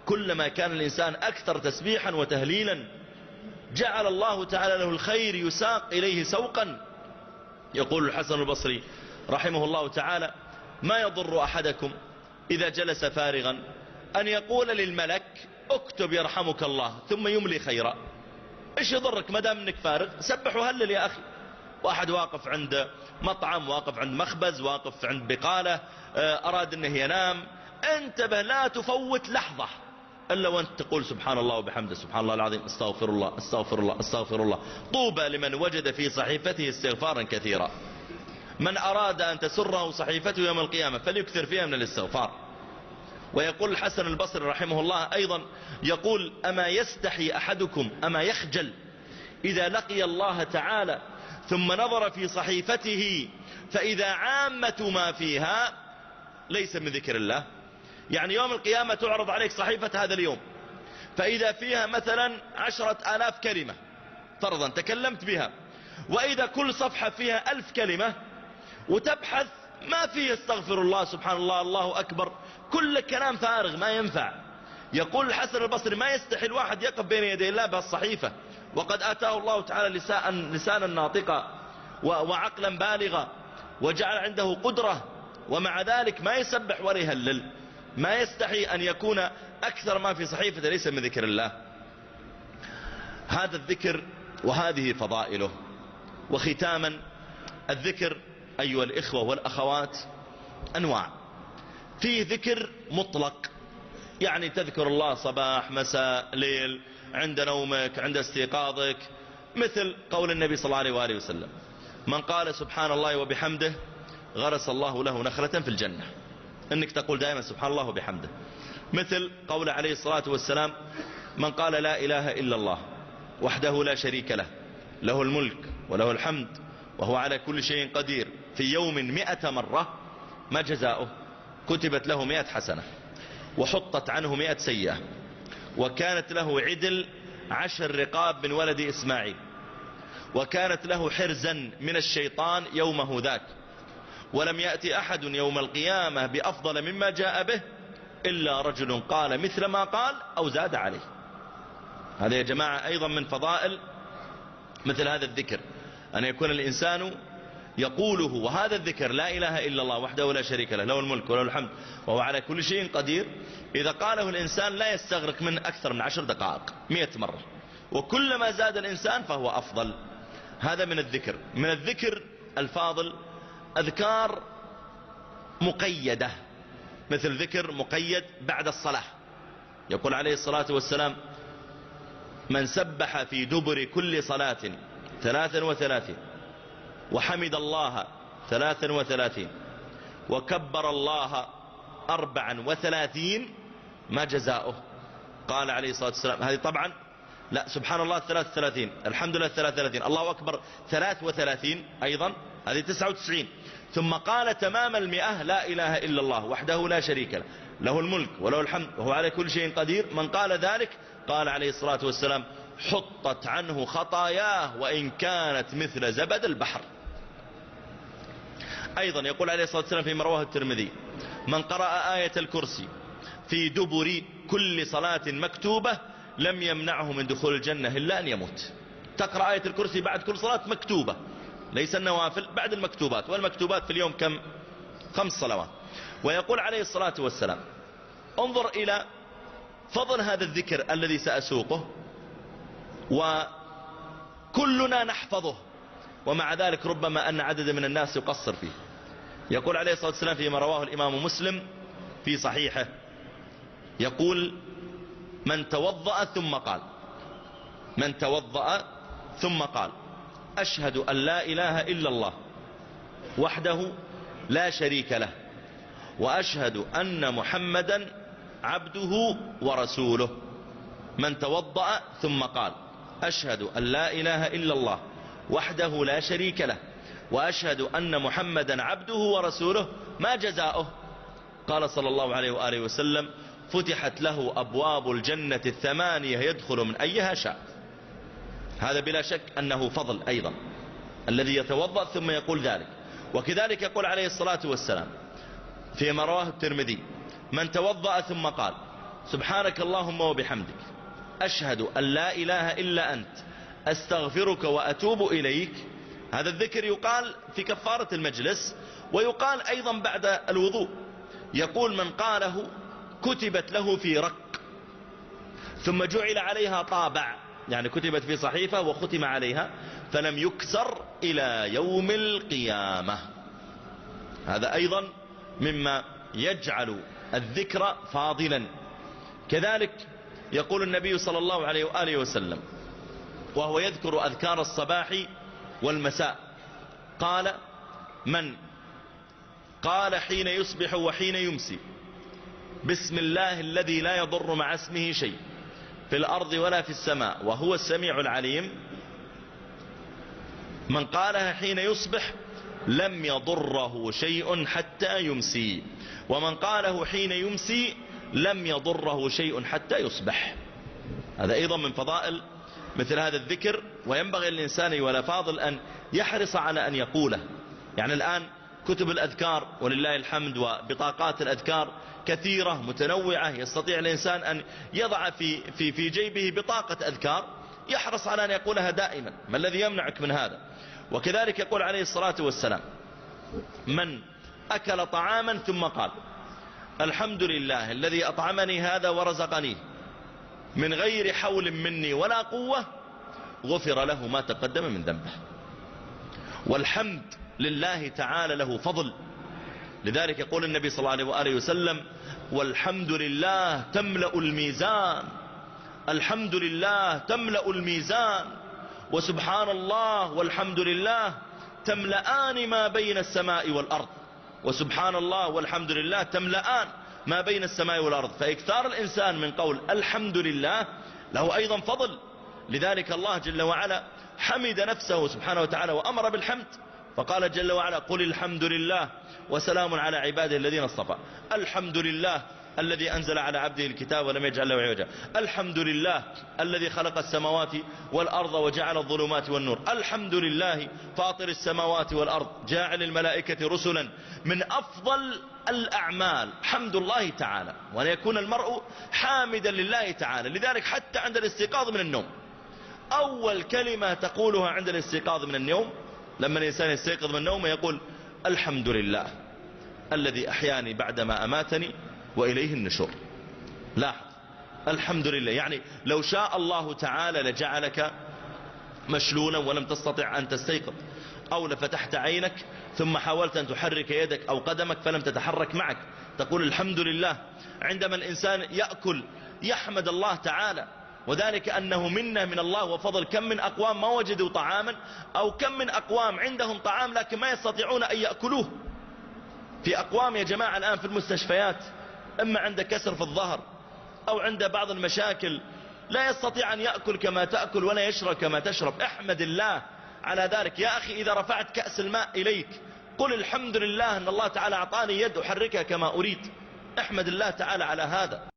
كلما كان الإنسان أكثر تسبيحا وتهليلا جعل الله تعالى له الخير يساق إليه سوقا. يقول الحسن البصري رحمه الله تعالى: ما يضر أحدكم إذا جلس فارغا أن يقول للملك اكتب يرحمك الله ثم يملي خيرا. ايش يضرك ما دام انك فارغ؟ سبح وهلل يا أخي. واحد واقف عند مطعم، واقف عند مخبز، واقف عند بقالة، أراد أنه ينام، انتبه لا تفوت لحظة إلا وأنت تقول سبحان الله وبحمده، سبحان الله العظيم، استغفر الله استغفر الله استغفر الله. طوبى لمن وجد في صحيفته استغفارا كثيرا. من أراد أن تسره صحيفته يوم القيامة فليكثر فيها من الاستغفار. ويقول الحسن البصري رحمه الله أيضا، يقول: أما يستحي أحدكم، أما يخجل إذا لقي الله تعالى ثم نظر في صحيفته فإذا عامة ما فيها ليس من ذكر الله. يعني يوم القيامة تعرض عليك صحيفة هذا اليوم، فإذا فيها مثلا 10,000 كلمة فرضا تكلمت بها، وإذا كل صفحة فيها 1000 كلمة، وتبحث ما فيه استغفر الله سبحان الله الله أكبر، كل كلام فارغ ما ينفع. يقول الحسن البصري: ما يستحي الواحد يقف بين يدي الله بهالصحيفة وقد آتاه الله تعالى لسانا ناطقا وعقلا بالغا وجعل عنده قدرة، ومع ذلك ما يسبح ولا يهلل. ما يستحي أن يكون أكثر ما في صحيفة ليس من ذكر الله. هذا الذكر وهذه فضائله. وختاما، الذكر أيها الإخوة والأخوات أنواع. فيه ذكر مطلق، يعني تذكر الله صباح مساء ليل، عند نومك، عند استيقاظك، مثل قول النبي صلى الله عليه وآله وسلم: من قال سبحان الله وبحمده غرس الله له نخلة في الجنة. انك تقول دائما سبحان الله وبحمده. مثل قول عليه الصلاة والسلام: من قال لا إله إلا الله وحده لا شريك له، له الملك وله الحمد وهو على كل شيء قدير، في يوم 100 مرة، ما جزاؤه؟ كتبت له 100 حسنة وحطت عنه 100 سيئة، وكانت له عدل 10 رقاب من ولد إسماعيل، وكانت له حرزا من الشيطان يومه ذاك، ولم يأتي أحد يوم القيامة بأفضل مما جاء به إلا رجل قال مثل ما قال أو زاد عليه. هذا يا جماعة أيضا من فضائل مثل هذا الذكر، أن يكون الإنسان يقوله. وهذا الذكر لا إله إلا الله وحده لا شريك له، له الملك وله الحمد وهو على كل شيء قدير، إذا قاله الإنسان لا يستغرق من أكثر من 10 دقائق 100 مرة، وكلما زاد الإنسان فهو أفضل. هذا من الذكر. من الذكر الفاضل أذكار مقيدة، مثل ذكر مقيد بعد الصلاة. يقول عليه الصلاة والسلام: من سبح في دبر كل صلاة 33 وحمد الله 33 وكبر الله 34 ما جزاؤه؟ قال عليه الصلاة والسلام، هذه طبعا لا، سبحان الله 33، الحمد لله 33، الله أكبر 33 أيضا، هذه 99. ثم قال تمام 100: لا إله إلا الله وحده لا شريك له، له الملك وله الحمد وهو على كل شيء قدير. من قال ذلك قال عليه الصلاة والسلام: حطت عنه خطاياه وإن كانت مثل زبد البحر. أيضا يقول عليه الصلاة والسلام فيما رواه الترمذي: من قرأ آية الكرسي في دبر كل صلاة مكتوبة لم يمنعه من دخول الجنة إلا أن يموت. تقرأ آية الكرسي بعد كل صلاة مكتوبة، ليس النوافل، بعد المكتوبات، والمكتوبات في اليوم كم؟ 5 صلوات. ويقول عليه الصلاة والسلام: انظر إلى فضل هذا الذكر الذي سأسوقه، وكلنا نحفظه، ومع ذلك ربما أن عدد من الناس يقصر فيه. يقول عليه الصلاة والسلام فيما رواه الإمام مسلم في صحيحه، يقول: من توضأ ثم قال، من توضأ ثم قال: أشهد أن لا إله إلا الله وحده لا شريك له وأشهد أن محمدا عبده ورسوله. من توضأ ثم قال: أشهد أن لا إله إلا الله وحده لا شريك له وأشهد أن محمدا عبده ورسوله ما جزاؤه؟ قال صلى الله عليه وآله وسلم: فتحت له أبواب الجنة 8 يدخل من أيها شاء. هذا بلا شك أنه فضل أيضا، الذي يتوضأ ثم يقول ذلك. وكذلك يقول عليه الصلاة والسلام فيما رواه الترمذي: من توضأ ثم قال: سبحانك اللهم وبحمدك أشهد أن لا إله إلا أنت أستغفرك وأتوب إليك. هذا الذكر يقال في كفارة المجلس، ويقال أيضا بعد الوضوء. يقول من قاله كتبت له في رق ثم جعل عليها طابع، يعني كتبت في صحيفة وختم عليها فلم يكسر إلى يوم القيامة. هذا أيضا مما يجعل الذكر فاضلا. كذلك يقول النبي صلى الله عليه وآله وسلم وهو يذكر أذكار الصباح والمساء، قال من قال حين يصبح وحين يمسي بسم الله الذي لا يضر مع اسمه شيء في الأرض ولا في السماء وهو السميع العليم، من قالها حين يصبح لم يضره شيء حتى يمسي، ومن قاله حين يمسي لم يضره شيء حتى يصبح. هذا أيضا من فضائل مثل هذا الذكر، وينبغي للإنسان ولا فاضل أن يحرص على أن يقوله. يعني الآن كتب الأذكار ولله الحمد وبطاقات الأذكار كثيرة متنوعة، يستطيع الإنسان أن يضع في جيبه بطاقة أذكار يحرص على أن يقولها دائما. ما الذي يمنعك من هذا؟ وكذلك يقول عليه الصلاة والسلام من أكل طعاما ثم قال الحمد لله الذي أطعمني هذا ورزقنيه من غير حول مني ولا قوة غفر له ما تقدم من ذنبه. والحمد لله تعالى له فضل، لذلك يقول النبي صلى الله عليه وآله وسلم والحمد لله تملأ الميزان، الحمد لله تملأ الميزان، وسبحان الله والحمد لله تملأان ما بين السماء والأرض، وسبحان الله والحمد لله تملأان ما بين السماء والأرض. فإكثار الإنسان من قول الحمد لله له أيضا فضل. لذلك الله جل وعلا حمد نفسه سبحانه وتعالى وأمر بالحمد، فقال جل وعلا قل الحمد لله وسلام على عباده الذين اصطفى. الحمد لله الذي أنزل على عبده الكتاب ولم يجعل له عوجا، الحمد لله الذي خلق السماوات والأرض وجعل الظلمات والنور، الحمد لله فاطر السماوات والأرض جاعل الملائكة رسلا. من أفضل الأعمال حمد الله تعالى، وأن يكون المرء حامدا لله تعالى. لذلك حتى عند الاستيقاظ من النوم أول كلمة تقولها عند الاستيقاظ من النوم، لما الإنسان يستيقظ من النوم يقول الحمد لله الذي أحياني بعدما أماتني وإليه النشور. لاحظ الحمد لله، يعني لو شاء الله تعالى لجعلك مشلولا ولم تستطع أن تستيقظ، أو لفتحت عينك ثم حاولت أن تحرك يدك أو قدمك فلم تتحرك معك، تقول الحمد لله. عندما الإنسان يأكل يحمد الله تعالى، وذلك أنه منه من الله وفضل. كم من أقوام ما وجدوا طعاما، أو كم من أقوام عندهم طعام لكن ما يستطيعون أن يأكلوه. في أقوام يا جماعة الآن في المستشفيات إما عند كسر في الظهر أو عند بعض المشاكل لا يستطيع أن يأكل كما تأكل ولا يشرب كما تشرب. احمد الله على ذلك. يا أخي إذا رفعت كأس الماء إليك قل الحمد لله أن الله تعالى أعطاني يد أحركها كما أريد. احمد الله تعالى على هذا.